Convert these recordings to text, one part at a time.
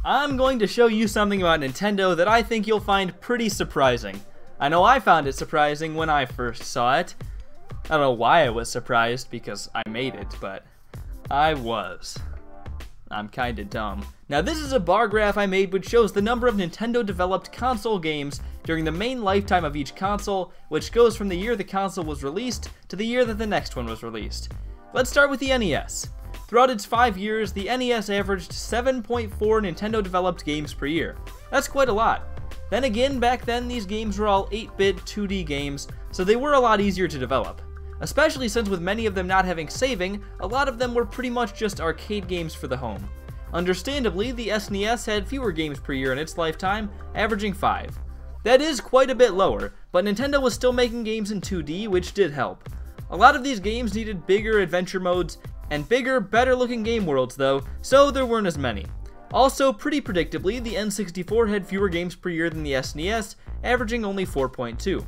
I'm going to show you something about Nintendo that I think you'll find pretty surprising. I know I found it surprising when I first saw it. I don't know why I was surprised, because I made it, but I was. I'm kinda dumb. Now this is a bar graph I made which shows the number of Nintendo developed console games during the main lifetime of each console, which goes from the year the console was released to the year that the next one was released. Let's start with the NES. Throughout its 5 years, the NES averaged 7.4 Nintendo developed games per year. That's quite a lot. Then again, back then these games were all 8-bit 2D games, so they were a lot easier to develop. Especially since with many of them not having saving, a lot of them were pretty much just arcade games for the home. Understandably, the SNES had fewer games per year in its lifetime, averaging 5. That is quite a bit lower, but Nintendo was still making games in 2D, which did help. A lot of these games needed bigger adventure modes and bigger, better looking game worlds though, so there weren't as many. Also, pretty predictably, the N64 had fewer games per year than the SNES, averaging only 4.2.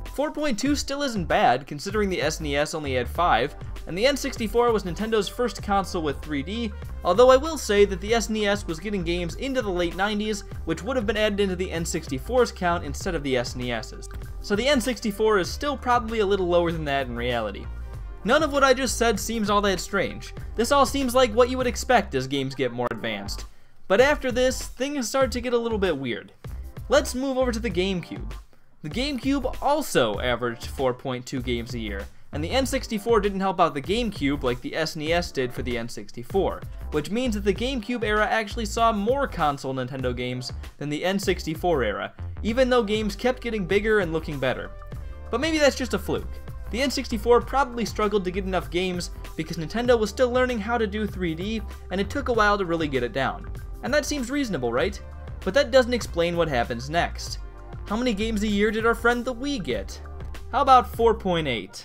4.2 still isn't bad, considering the SNES only had 5, and the N64 was Nintendo's first console with 3D, although I will say that the SNES was getting games into the late 90s, which would have been added into the N64's count instead of the SNES's. So the N64 is still probably a little lower than that in reality. None of what I just said seems all that strange. This all seems like what you would expect as games get more advanced. But after this, things start to get a little bit weird. Let's move over to the GameCube. The GameCube also averaged 4.2 games a year, and the N64 didn't help out the GameCube like the SNES did for the N64, which means that the GameCube era actually saw more console Nintendo games than the N64 era, even though games kept getting bigger and looking better. But maybe that's just a fluke. The N64 probably struggled to get enough games because Nintendo was still learning how to do 3D, and it took a while to really get it down. And that seems reasonable, right? But that doesn't explain what happens next. How many games a year did our friend the Wii get? How about 4.8?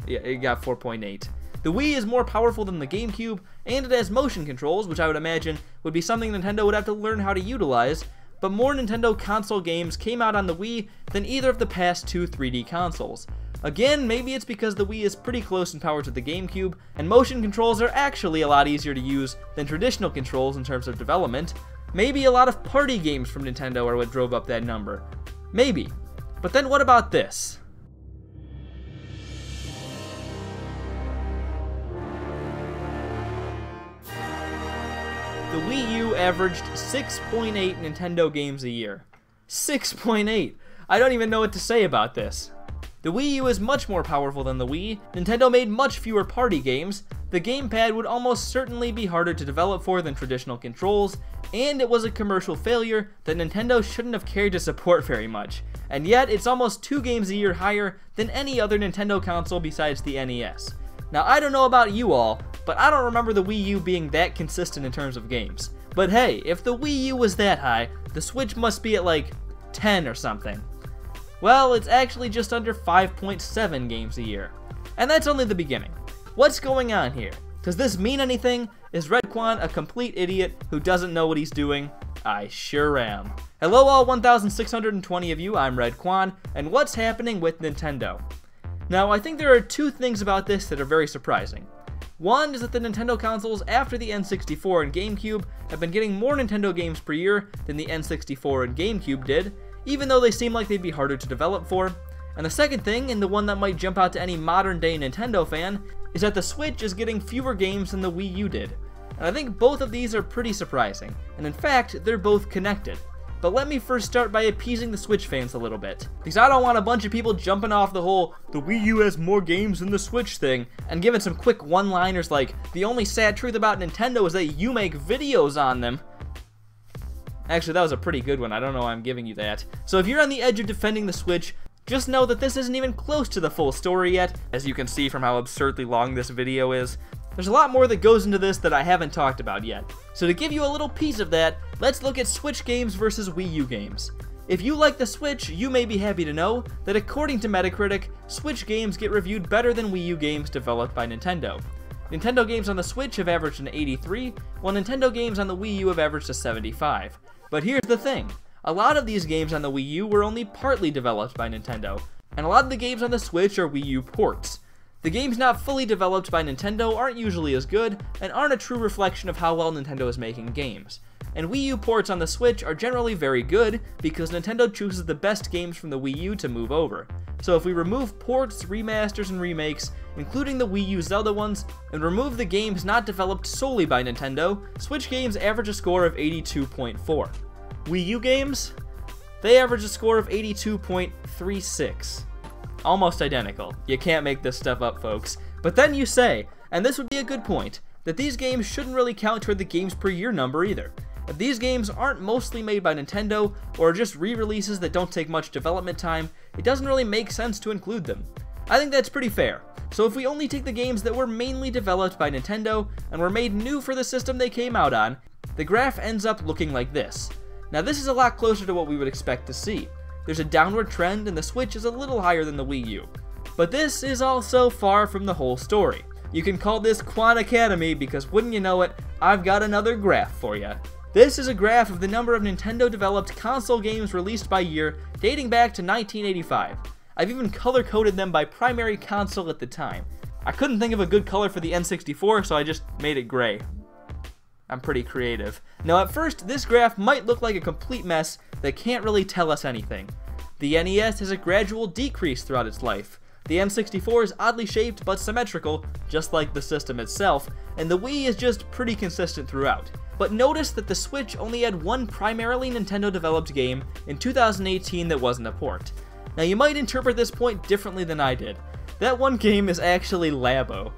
Yeah, it got 4.8. The Wii is more powerful than the GameCube, and it has motion controls, which I would imagine would be something Nintendo would have to learn how to utilize, but more Nintendo console games came out on the Wii than either of the past two 3D consoles. Again, maybe it's because the Wii is pretty close in power to the GameCube, and motion controls are actually a lot easier to use than traditional controls in terms of development. Maybe a lot of party games from Nintendo are what drove up that number. Maybe. But then what about this? The Wii U averaged 6.8 Nintendo games a year. 6.8! I don't even know what to say about this. The Wii U is much more powerful than the Wii, Nintendo made much fewer party games, the gamepad would almost certainly be harder to develop for than traditional controls, and it was a commercial failure that Nintendo shouldn't have cared to support very much, and yet it's almost 2 games a year higher than any other Nintendo console besides the NES. Now I don't know about you all, but I don't remember the Wii U being that consistent in terms of games. But hey, if the Wii U was that high, the Switch must be at like 10 or something. Well, it's actually just under 5.7 games a year. And that's only the beginning. What's going on here? Does this mean anything? Is Redkwan a complete idiot who doesn't know what he's doing? I sure am. Hello all 1,620 of you, I'm Redkwan, and what's happening with Nintendo? Now, I think there are two things about this that are very surprising. One is that the Nintendo consoles after the N64 and GameCube have been getting more Nintendo games per year than the N64 and GameCube did, even though they seem like they'd be harder to develop for. And the second thing, and the one that might jump out to any modern day Nintendo fan, is that the Switch is getting fewer games than the Wii U did. And I think both of these are pretty surprising, and in fact, they're both connected. But let me first start by appeasing the Switch fans a little bit, because I don't want a bunch of people jumping off the whole "the Wii U has more games than the Switch" thing, and giving some quick one-liners like, "the only sad truth about Nintendo is that you make videos on them." Actually, that was a pretty good one, I don't know why I'm giving you that. So if you're on the edge of defending the Switch, just know that this isn't even close to the full story yet, as you can see from how absurdly long this video is. There's a lot more that goes into this that I haven't talked about yet. So to give you a little piece of that, let's look at Switch games versus Wii U games. If you like the Switch, you may be happy to know that according to Metacritic, Switch games get reviewed better than Wii U games developed by Nintendo. Nintendo games on the Switch have averaged an 83, while Nintendo games on the Wii U have averaged a 75. But here's the thing, a lot of these games on the Wii U were only partly developed by Nintendo, and a lot of the games on the Switch are Wii U ports. The games not fully developed by Nintendo aren't usually as good, and aren't a true reflection of how well Nintendo is making games. And Wii U ports on the Switch are generally very good, because Nintendo chooses the best games from the Wii U to move over. So if we remove ports, remasters, and remakes, including the Wii U Zelda ones, and remove the games not developed solely by Nintendo, Switch games average a score of 82.4. Wii U games? They average a score of 82.36. Almost identical. You can't make this stuff up, folks. But then you say, and this would be a good point, that these games shouldn't really count toward the games per year number either. If these games aren't mostly made by Nintendo, or are just re-releases that don't take much development time, it doesn't really make sense to include them. I think that's pretty fair. So if we only take the games that were mainly developed by Nintendo, and were made new for the system they came out on, the graph ends up looking like this. Now this is a lot closer to what we would expect to see. There's a downward trend, and the Switch is a little higher than the Wii U. But this is also far from the whole story. You can call this Kwan Academy, because wouldn't you know it, I've got another graph for you. This is a graph of the number of Nintendo-developed console games released by year, dating back to 1985. I've even color-coded them by primary console at the time. I couldn't think of a good color for the N64, so I just made it gray. I'm pretty creative. Now at first, this graph might look like a complete mess that can't really tell us anything. The NES has a gradual decrease throughout its life. The N64 is oddly shaped but symmetrical, just like the system itself, and the Wii is just pretty consistent throughout. But notice that the Switch only had one primarily Nintendo-developed game in 2018 that wasn't a port. Now you might interpret this point differently than I did. That one game is actually Labo.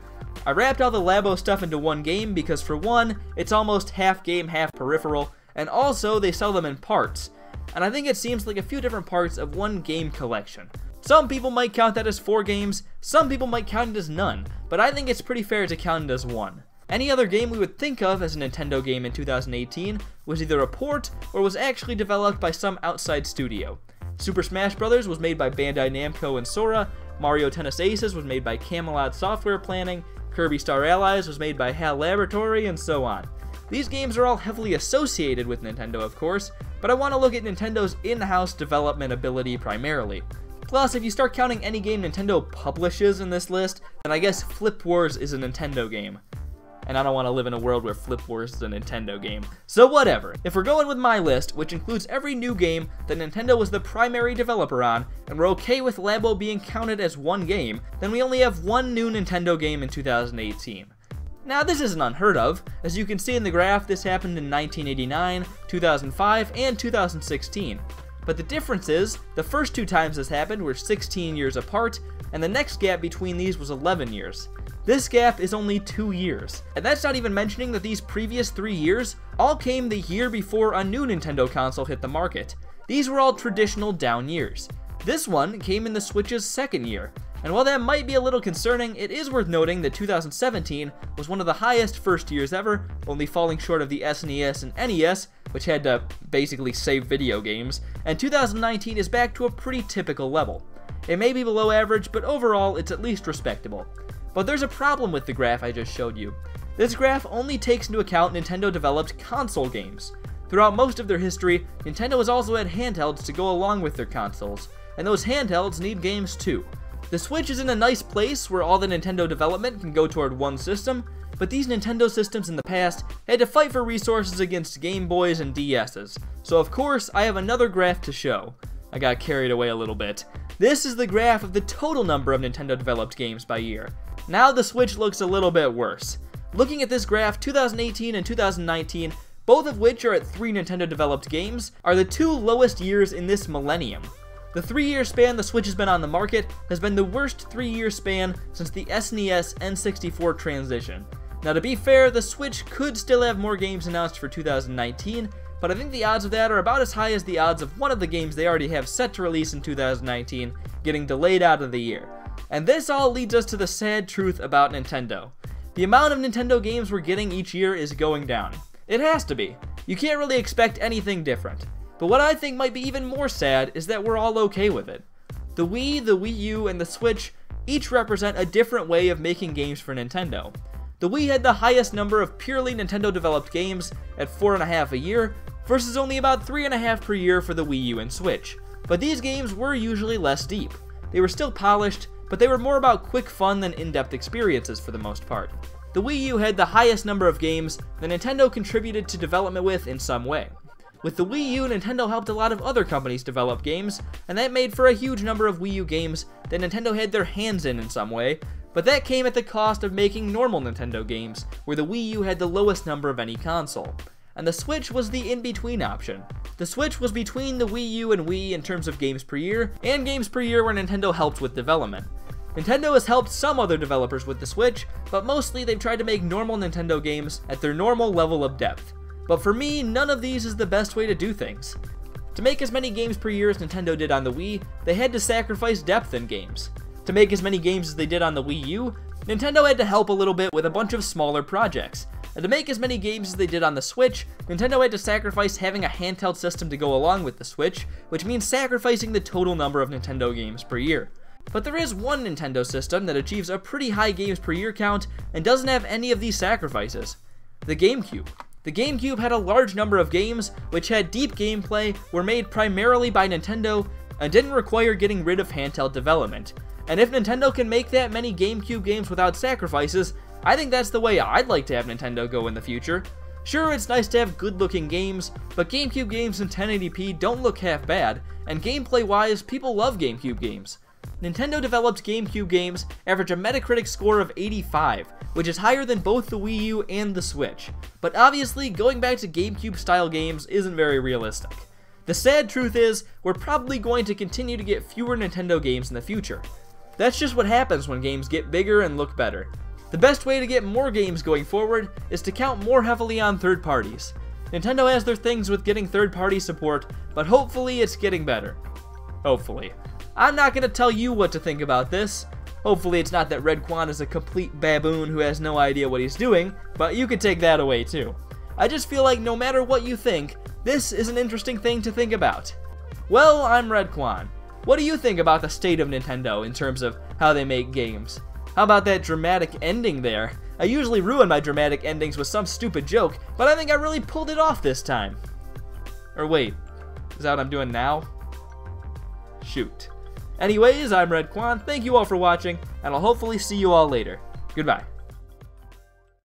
I wrapped all the Labo stuff into one game because for one, it's almost half game, half peripheral, and also they sell them in parts. And I think it seems like a few different parts of one game collection. Some people might count that as 4 games, some people might count it as none, but I think it's pretty fair to count it as one. Any other game we would think of as a Nintendo game in 2018 was either a port or was actually developed by some outside studio. Super Smash Bros. Was made by Bandai Namco and Sora, Mario Tennis Aces was made by Camelot Software Planning, Kirby Star Allies was made by HAL Laboratory, and so on. These games are all heavily associated with Nintendo, of course, but I want to look at Nintendo's in-house development ability primarily. Plus, if you start counting any game Nintendo publishes in this list, then I guess Flip Wars is a Nintendo game. And I don't want to live in a world where Flip Wars is a Nintendo game. So whatever. If we're going with my list, which includes every new game that Nintendo was the primary developer on, and we're okay with Labo being counted as one game, then we only have one new Nintendo game in 2018. Now this isn't unheard of. As you can see in the graph, this happened in 1989, 2005, and 2016. But the difference is, the first 2 times this happened were 16 years apart, and the next gap between these was 11 years. This gap is only 2 years, and that's not even mentioning that these previous 3 years all came the year before a new Nintendo console hit the market. These were all traditional down years. This one came in the Switch's 2nd year, and while that might be a little concerning, it is worth noting that 2017 was one of the highest first years ever, only falling short of the SNES and NES, which had to basically save video games, and 2019 is back to a pretty typical level. It may be below average, but overall it's at least respectable. But there's a problem with the graph I just showed you. This graph only takes into account Nintendo-developed console games. Throughout most of their history, Nintendo has also had handhelds to go along with their consoles, and those handhelds need games too. The Switch is in a nice place where all the Nintendo development can go toward one system, but these Nintendo systems in the past had to fight for resources against Game Boys and DS's. So of course, I have another graph to show. I got carried away a little bit. This is the graph of the total number of Nintendo-developed games by year. Now the Switch looks a little bit worse. Looking at this graph, 2018 and 2019, both of which are at 3 Nintendo-developed games, are the 2 lowest years in this millennium. The 3-year span the Switch has been on the market has been the worst 3-year span since the SNES N64 transition. Now to be fair, the Switch could still have more games announced for 2019, but I think the odds of that are about as high as the odds of one of the games they already have set to release in 2019 getting delayed out of the year. And this all leads us to the sad truth about Nintendo. The amount of Nintendo games we're getting each year is going down. It has to be. You can't really expect anything different. But what I think might be even more sad is that we're all okay with it. The Wii, the Wii U, and the Switch each represent a different way of making games for Nintendo. The Wii had the highest number of purely Nintendo-developed games at 4.5 a year, versus only about 3.5 per year for the Wii U and Switch. But these games were usually less deep. They were still polished, but they were more about quick fun than in-depth experiences for the most part. The Wii U had the highest number of games that Nintendo contributed to development with in some way. With the Wii U, Nintendo helped a lot of other companies develop games, and that made for a huge number of Wii U games that Nintendo had their hands in some way, but that came at the cost of making normal Nintendo games, where the Wii U had the lowest number of any console. And the Switch was the in-between option. The Switch was between the Wii U and Wii in terms of games per year, and games per year where Nintendo helped with development. Nintendo has helped some other developers with the Switch, but mostly they've tried to make normal Nintendo games at their normal level of depth. But for me, none of these is the best way to do things. To make as many games per year as Nintendo did on the Wii, they had to sacrifice depth in games. To make as many games as they did on the Wii U, Nintendo had to help a little bit with a bunch of smaller projects. And to make as many games as they did on the Switch, Nintendo had to sacrifice having a handheld system to go along with the Switch, which means sacrificing the total number of Nintendo games per year. But there is one Nintendo system that achieves a pretty high games per year count and doesn't have any of these sacrifices: the GameCube. The GameCube had a large number of games which had deep gameplay, were made primarily by Nintendo, and didn't require getting rid of handheld development. And if Nintendo can make that many GameCube games without sacrifices, I think that's the way I'd like to have Nintendo go in the future. Sure, it's nice to have good-looking games, but GameCube games in 1080p don't look half bad, and gameplay-wise, people love GameCube games. Nintendo developed GameCube games average a Metacritic score of 85, which is higher than both the Wii U and the Switch. But obviously, going back to GameCube-style games isn't very realistic. The sad truth is, we're probably going to continue to get fewer Nintendo games in the future. That's just what happens when games get bigger and look better. The best way to get more games going forward is to count more heavily on third parties. Nintendo has their things with getting third-party support, but hopefully it's getting better. Hopefully. I'm not going to tell you what to think about this. Hopefully it's not that Redkwan is a complete baboon who has no idea what he's doing, but you could take that away too. I just feel like no matter what you think, this is an interesting thing to think about. Well, I'm Redkwan. What do you think about the state of Nintendo in terms of how they make games? How about that dramatic ending there? I usually ruin my dramatic endings with some stupid joke, but I think I really pulled it off this time. Or wait, is that what I'm doing now? Shoot. Anyways, I'm Redkwan, thank you all for watching, and I'll hopefully see you all later. Goodbye.